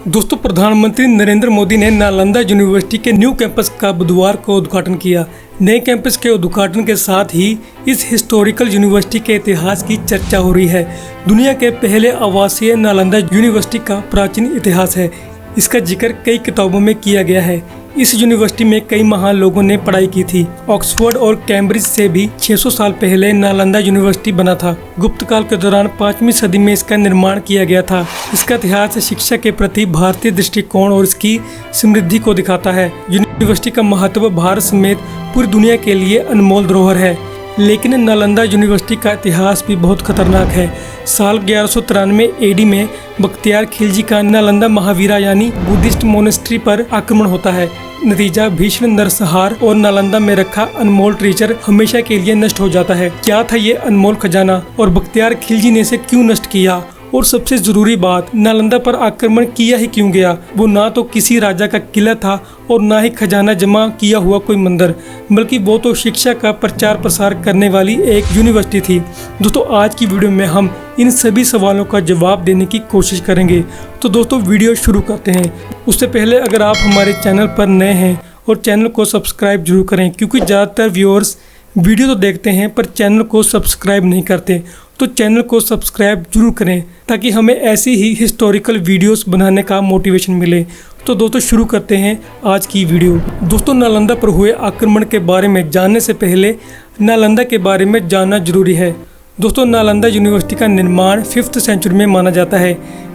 दोस्तों, प्रधानमंत्री नरेंद्र मोदी ने नालंदा यूनिवर्सिटी के न्यू कैंपस का बुधवार को उद्घाटन किया। नए कैंपस के उद्घाटन के साथ ही इस हिस्टोरिकल यूनिवर्सिटी के इतिहास की चर्चा हो रही है। दुनिया के पहले आवासीय नालंदा यूनिवर्सिटी का प्राचीन इतिहास है। इसका जिक्र कई किताबों में किया गया है। इस यूनिवर्सिटी में कई महान लोगों ने पढ़ाई की थी। ऑक्सफोर्ड और कैम्ब्रिज से भी 600 साल पहले नालंदा यूनिवर्सिटी बना था। गुप्त काल के दौरान 5वीं सदी में इसका निर्माण किया गया था। इसका इतिहास शिक्षा के प्रति भारतीय दृष्टिकोण और इसकी समृद्धि को दिखाता है। यूनिवर्सिटी का महत्व भारत समेत पूरी दुनिया के लिए अनमोल धरोहर है। लेकिन नालंदा यूनिवर्सिटी का इतिहास भी बहुत खतरनाक है। साल 1193 एडी में बख्तियार खिलजी का नालंदा महावीरा यानी बुद्धिस्ट मोनेस्ट्री पर आक्रमण होता है। नतीजा भीषण नरसंहार और नालंदा में रखा अनमोल ट्रेजर हमेशा के लिए नष्ट हो जाता है। क्या था ये अनमोल खजाना और बख्तियार खिलजी ने इसे क्यों नष्ट किया? और सबसे जरूरी बात, नालंदा पर आक्रमण किया ही क्यों गया? वो ना तो किसी राजा का किला था और ना ही खजाना जमा किया हुआ कोई मंदिर, बल्कि वो तो शिक्षा का प्रचार प्रसार करने वाली एक यूनिवर्सिटी थी। दोस्तों, आज की वीडियो में हम इन सभी सवालों का जवाब देने की कोशिश करेंगे। तो दोस्तों, वीडियो शुरू करते हैं। उससे पहले अगर आप हमारे चैनल पर नए हैं और चैनल को सब्सक्राइब जरूर करें, क्योंकि ज़्यादातर व्यूअर्स वीडियो तो देखते हैं पर चैनल को सब्सक्राइब नहीं करते। तो चैनल को सब्सक्राइब जरूर करें ताकि हमें ऐसी ही हिस्टोरिकल वीडियोस बनाने का मोटिवेशन मिले। तो दोस्तों, शुरू करते हैं आज की वीडियो। दोस्तों, नालंदा पर हुए आक्रमण के बारे में जानने से पहले नालंदा के बारे में जानना जरूरी है। दोस्तों, नालंदा यूनिवर्सिटी का निर्माण 5th सेंचुरी में माना जाता है।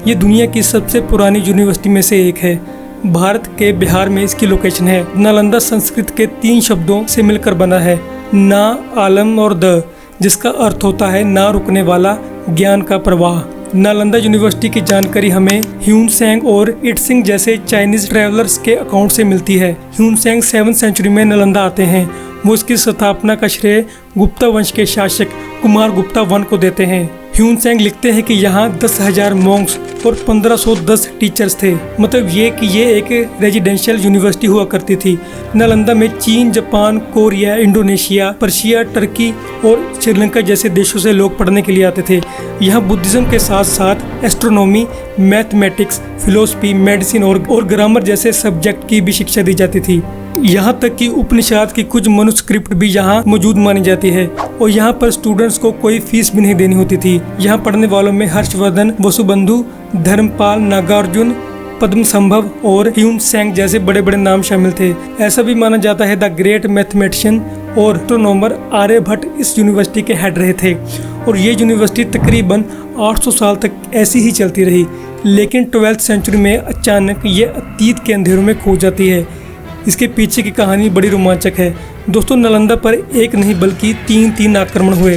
ये दुनिया की सबसे पुरानी यूनिवर्सिटी में से एक है। भारत के बिहार में इसकी लोकेशन है। नालंदा संस्कृत के 3 शब्दों से मिलकर बना है, ना, आलम और द, जिसका अर्थ होता है ना रुकने वाला, ज्ञान का प्रवाह। नालंदा यूनिवर्सिटी की जानकारी हमें ह्यूनसेंग और इटसिंग जैसे चाइनीज ट्रैवलर्स के अकाउंट से मिलती है। ह्यूनसेंग 7th सेंचुरी में नालंदा आते हैं। वो इसकी स्थापना का श्रेय गुप्ता वंश के शासक कुमार गुप्ता वन को देते हैं। ह्यूनसेंग लिखते हैं कि यहाँ 10,000 मॉन्क्स और 1510 टीचर्स थे। मतलब ये कि ये एक रेजिडेंशियल यूनिवर्सिटी हुआ करती थी। नालंदा में चीन, Japan, Korea, Indonesia, Persia, Turkey और श्रीलंका जैसे देशों से लोग पढ़ने के लिए आते थे। यहाँ बुद्धिज्म के साथ साथ एस्ट्रोनॉमी, मैथमेटिक्स, फिलोसफी, मेडिसिन और ग्रामर जैसे सब्जेक्ट की भी शिक्षा दी जाती थी। यहाँ तक कि उपनिषद की कुछ मनुस्क्रिप्ट भी यहाँ मौजूद मानी जाती है। और यहाँ पर स्टूडेंट्स को कोई फीस भी नहीं देनी होती थी। यहाँ पढ़ने वालों में हर्षवर्धन, वसुबंधु, धर्मपाल, नागार्जुन, पद्मसंभव और ह्यूनसेंग जैसे बड़े बड़े नाम शामिल थे। ऐसा भी माना जाता है द ग्रेट मैथमेटिशियन और एस्ट्रोनॉमर आर्यभट्ट इस यूनिवर्सिटी के हेड रहे थे। और ये यूनिवर्सिटी तकरीबन 800 साल तक ऐसी ही चलती रही। लेकिन 12th सेंचुरी में अचानक ये अतीत के अंधेरों में खो जाती है। इसके पीछे की कहानी बड़ी रोमांचक है। दोस्तों, नालंदा पर एक नहीं बल्कि 3 आक्रमण हुए।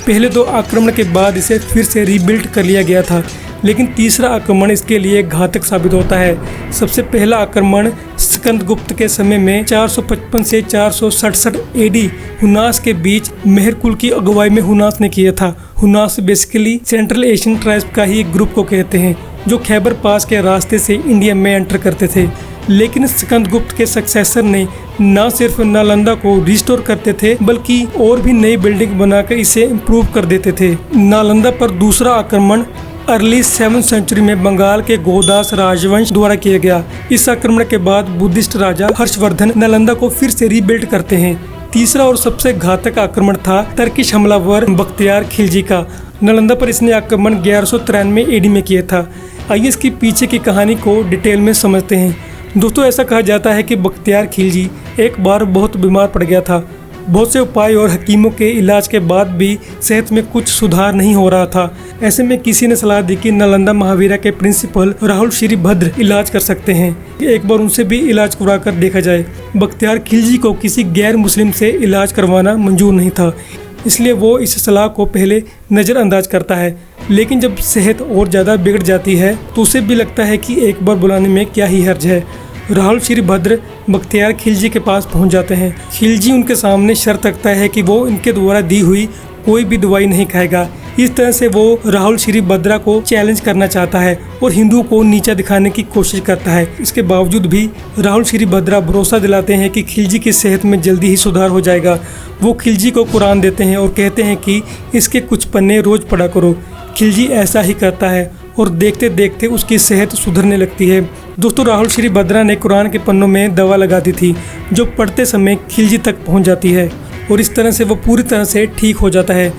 पहले 2 आक्रमण के बाद इसे फिर से रीबिल्ड कर लिया गया था, लेकिन तीसरा आक्रमण इसके लिए घातक साबित होता है। सबसे पहला आक्रमण स्कंदगुप्त के समय में 455 से 467 एडी हुनास के बीच मेहरकुल की अगुवाई में हुनास ने किया था। Huns basically central Asian tribes का ही एक ग्रुप को कहते हैं, जो खैबर पास के रास्ते से इंडिया में एंटर करते थे। लेकिन स्कंदगुप्त के सक्सेसर ने न सिर्फ नालंदा को रिस्टोर करते थे, बल्कि और भी नई बिल्डिंग बनाकर इसे इम्प्रूव कर देते थे। नालंदा पर दूसरा आक्रमण अर्ली 7th सेंचुरी में बंगाल के गोदास राजवंश द्वारा किया गया। इस आक्रमण के बाद बुद्धिस्ट राजा हर्षवर्धन नालंदा को फिर से रीबिल्ड करते हैं। तीसरा और सबसे घातक आक्रमण था टर्किश हमलावर बख्तियार खिलजी का। नालंदा पर इसने आक्रमण 1193 एडी में किया था। आइए इसकी पीछे की कहानी को डिटेल में समझते हैं। दोस्तों, ऐसा कहा जाता है कि बख्तियार खिलजी एक बार बहुत बीमार पड़ गया था। बहुत से उपाय और हकीमों के इलाज के बाद भी सेहत में कुछ सुधार नहीं हो रहा था। ऐसे में किसी ने सलाह दी कि नालंदा महावीरा के प्रिंसिपल राहुल श्रीभद्र इलाज कर सकते हैं। एक बार उनसे भी इलाज करवा कर देखा जाए। बख्तियार खिलजी को किसी गैर मुस्लिम से इलाज करवाना मंजूर नहीं था, इसलिए वो इस सलाह को पहले नज़रअंदाज करता है। लेकिन जब सेहत और ज़्यादा बिगड़ जाती है तो उसे भी लगता है कि एक बार बुलाने में क्या ही हर्ज है। राहुल श्रीभद्र बख्तियार खिलजी के पास पहुंच जाते हैं। खिलजी उनके सामने शर्त रखता है कि वो इनके द्वारा दी हुई कोई भी दवाई नहीं खाएगा। इस तरह से वो राहुल श्रीभद्रा को चैलेंज करना चाहता है और हिंदुओं को नीचा दिखाने की कोशिश करता है। इसके बावजूद भी राहुल श्रीभद्रा भरोसा दिलाते हैं कि खिलजी की सेहत में जल्दी ही सुधार हो जाएगा। वो खिलजी को कुरान देते हैं और कहते हैं कि इसके कुछ पन्ने रोज पढ़ा करो। खिलजी ऐसा ही करता है और देखते देखते उसकी सेहत सुधरने लगती है। दोस्तों, राहुल श्री भद्रा ने कुरान के पन्नों में दवा लगा दी थी जो पढ़ते समय खिलजी तक पहुंच जाती है और इस तरह से वो पूरी तरह से ठीक हो जाता है।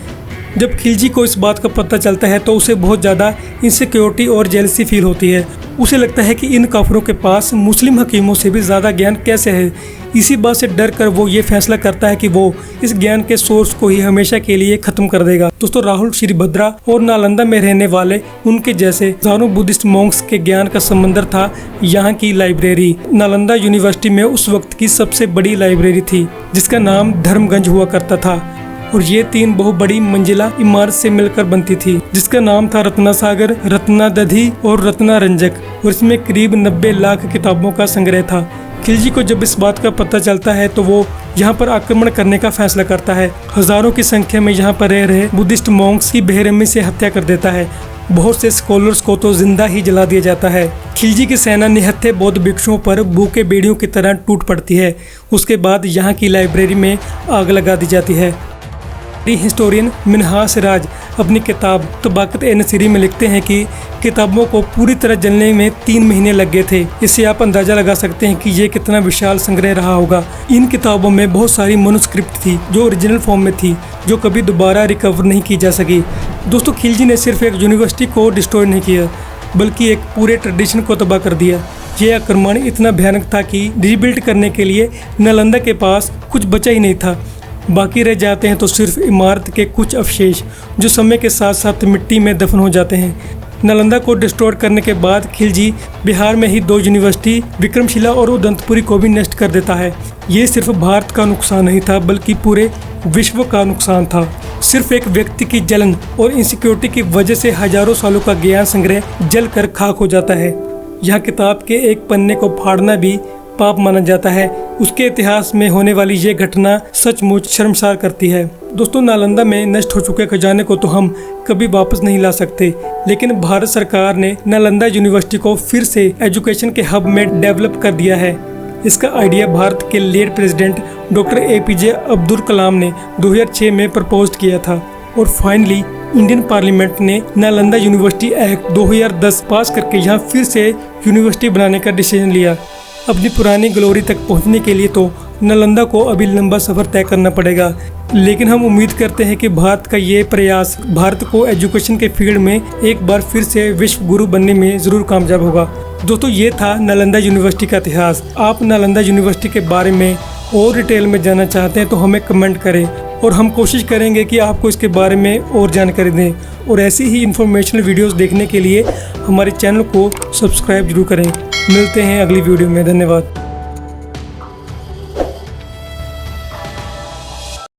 जब खिलजी को इस बात का पता चलता है तो उसे बहुत ज़्यादा इनसिक्योरिटी और जेलसी फील होती है। उसे लगता है कि इन काफिरों के पास मुस्लिम हकीमों से भी ज़्यादा ज्ञान कैसे है। इसी बात से डर कर वो ये फैसला करता है कि वो इस ज्ञान के सोर्स को ही हमेशा के लिए खत्म कर देगा। दोस्तों, राहुल श्री भद्रा और नालंदा में रहने वाले उनके जैसे हजारों बुद्धिस्ट मॉन्क्स के ज्ञान का समंदर था यहाँ की लाइब्रेरी। नालंदा यूनिवर्सिटी में उस वक्त की सबसे बड़ी लाइब्रेरी थी जिसका नाम धर्मगंज हुआ करता था और ये 3 बहुत बड़ी मंजिला इमारत से मिलकर बनती थी जिसका नाम था रत्नासागर, रत्नादधी और रत्नारंजक और इसमें करीब 90 लाख किताबों का संग्रह था। खिलजी को जब इस बात का पता चलता है तो वो यहाँ पर आक्रमण करने का फैसला करता है। हजारों की संख्या में यहाँ पर रह रहे बुद्धिस्ट मॉन्क्स की बेरहमी से हत्या कर देता है। बहुत से स्कॉलर्स को तो जिंदा ही जला दिया जाता है। खिलजी की सेना निहत्थे बौद्ध भिक्षुओं पर भूखे बेड़ियों की तरह टूट पड़ती है। उसके बाद यहाँ की लाइब्रेरी में आग लगा दी जाती है। हिस्टोरियन मिनहाज सिराज अपनी किताब तबाकत-ए-नसीरी में लिखते हैं कि किताबों को पूरी तरह जलने में 3 महीने लग गए थे। इससे आप अंदाजा लगा सकते हैं कि ये कितना विशाल संग्रह रहा होगा। इन किताबों में बहुत सारी मनुस्क्रिप्ट थी जो ओरिजिनल फॉर्म में थी, जो कभी दोबारा रिकवर नहीं की जा सकी। दोस्तों, खिलजी ने सिर्फ एक यूनिवर्सिटी को डिस्ट्रॉय नहीं किया बल्कि एक पूरे ट्रेडिशन को तबाह कर दिया। यह आक्रमण इतना भयानक था कि रीबिल्ड करने के लिए नालंदा के पास कुछ बचा ही नहीं था। बाकी रह जाते हैं तो सिर्फ इमारत के कुछ अवशेष जो समय के साथ साथ मिट्टी में दफन हो जाते हैं। नालंदा को डिस्ट्रॉय करने के बाद खिलजी बिहार में ही 2 यूनिवर्सिटी विक्रमशिला और उदंतपुरी को भी नष्ट कर देता है। ये सिर्फ भारत का नुकसान नहीं था बल्कि पूरे विश्व का नुकसान था। सिर्फ एक व्यक्ति की जलन और इनसिक्योरिटी की वजह से हजारों सालों का ज्ञान संग्रह जल कर खाक हो जाता है। यहाँ किताब के एक पन्ने को फाड़ना भी पाप माना जाता है। उसके इतिहास में होने वाली ये घटना सचमुच शर्मसार करती है। दोस्तों, नालंदा में नष्ट हो चुके खजाने को तो हम कभी वापस नहीं ला सकते, लेकिन भारत सरकार ने नालंदा यूनिवर्सिटी को फिर से एजुकेशन के हब में डेवलप कर दिया है। इसका आइडिया भारत के late president doctor APJ Abdul Kalam ने 2006 में प्रपोज किया था और फाइनली इंडियन पार्लियामेंट ने नालंदा यूनिवर्सिटी एक्ट 2010 पास करके यहाँ फिर से यूनिवर्सिटी बनाने का डिसीजन लिया। अपनी पुरानी ग्लोरी तक पहुंचने के लिए तो नालंदा को अभी लंबा सफ़र तय करना पड़ेगा, लेकिन हम उम्मीद करते हैं कि भारत का ये प्रयास भारत को एजुकेशन के फील्ड में एक बार फिर से विश्व गुरु बनने में ज़रूर कामयाब होगा। दोस्तों, ये था नालंदा यूनिवर्सिटी का इतिहास। आप नालंदा यूनिवर्सिटी के बारे में और डिटेल में जानना चाहते हैं तो हमें कमेंट करें और हम कोशिश करेंगे कि आपको इसके बारे में और जानकारी दें। और ऐसी ही इन्फॉर्मेशनल वीडियोस देखने के लिए हमारे चैनल को सब्सक्राइब जरूर करें। मिलते हैं अगली वीडियो में। धन्यवाद।